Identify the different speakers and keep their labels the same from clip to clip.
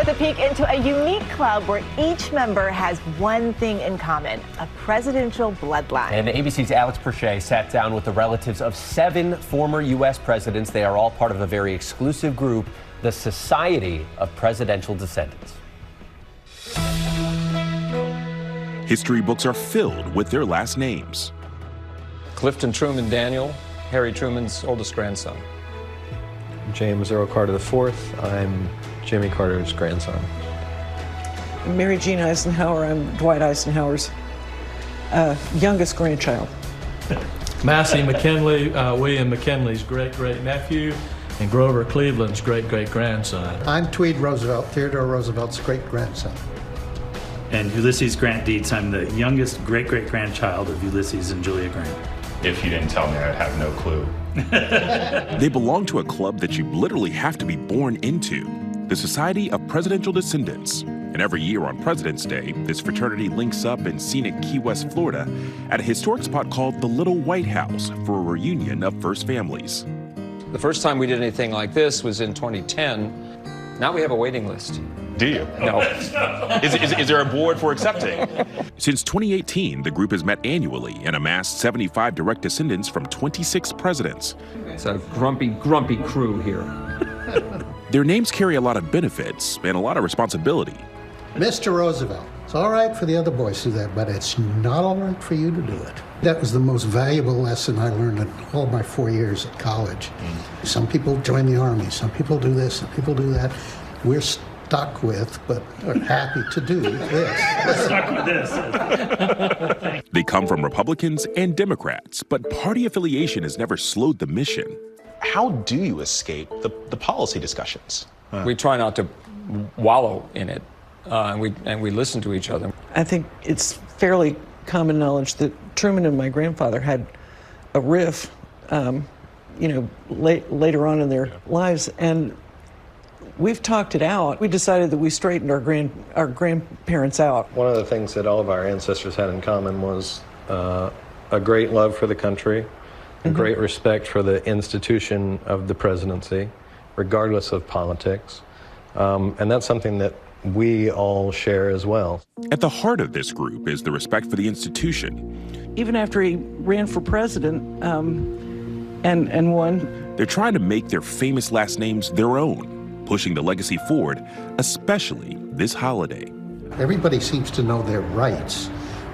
Speaker 1: with a peek into a unique club where each member has one thing in common: a presidential bloodline.
Speaker 2: And ABC's Alex Presha sat down with the relatives of 7 former U.S. presidents. They are all part of a very exclusive group, the Society of Presidential Descendants.
Speaker 3: History books are filled with their last names.
Speaker 4: Clifton Truman Daniel, Harry Truman's oldest grandson.
Speaker 5: James Earl Carter IV. I'm Jimmy Carter's grandson.
Speaker 6: Mary Jean Eisenhower. I'm Dwight Eisenhower's youngest grandchild.
Speaker 7: Massey McKinley, William McKinley's great-great-nephew, and Grover Cleveland's great-great-grandson.
Speaker 8: I'm Tweed Roosevelt, Theodore Roosevelt's great-grandson.
Speaker 9: And Ulysses Grant Dietz, I'm the youngest great-great-grandchild of Ulysses and Julia Grant.
Speaker 10: If you didn't tell me, I'd have no clue.
Speaker 3: They belong to a club that you literally have to be born into, the Society of Presidential Descendants. And every year on President's Day, this fraternity links up in scenic Key West, Florida, at a historic spot called the Little White House for a reunion of first families.
Speaker 4: The first time we did anything like this was in 2010. Now we have a waiting list.
Speaker 10: Do you?
Speaker 4: No.
Speaker 10: Is there a board for accepting?
Speaker 3: Since 2018, the group has met annually and amassed 75 direct descendants from 26 presidents.
Speaker 4: It's a grumpy crew here.
Speaker 3: Their names carry a lot of benefits and a lot of responsibility.
Speaker 8: Mr. Roosevelt, it's all right for the other boys to do that, but it's not all right for you to do it. That was the most valuable lesson I learned in all my 4 years at college. Some people join the Army, some people do this, some people do that. We're stuck with, but are happy to do this.
Speaker 9: Stuck with this.
Speaker 3: They come from Republicans and Democrats, but party affiliation has never slowed the mission.
Speaker 10: How do you escape the policy discussions?
Speaker 4: We try not to wallow in it, and we listen to each other.
Speaker 6: I think it's fairly common knowledge that Truman and my grandfather had a riff, later on in their lives, and we've talked it out. We decided that we straightened our grandparents out.
Speaker 5: One of the things that all of our ancestors had in common was a great love for the country, a great respect for the institution of the presidency, regardless of politics. And that's something that we all share as well.
Speaker 3: At the heart of this group is the respect for the institution.
Speaker 6: Even after he ran for president and won,
Speaker 3: They're trying to make their famous last names their own, pushing the legacy forward, especially this holiday.
Speaker 8: Everybody seems to know their rights,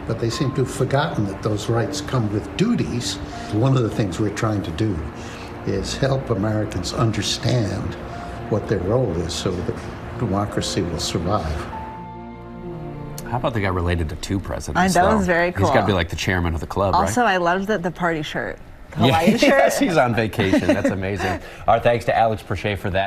Speaker 8: but they seem to have forgotten that those rights come with duties. One of the things we're trying to do is help Americans understand what their role is so that democracy will survive.
Speaker 2: How about the guy related to 2 presidents?
Speaker 1: That was very cool.
Speaker 2: He's got to be like the chairman of the club,
Speaker 1: Also,
Speaker 2: right?
Speaker 1: I loved the party shirt. Hawaiian shirt.
Speaker 2: Yes, he's on vacation. That's amazing. Our thanks to Alex Presha for that.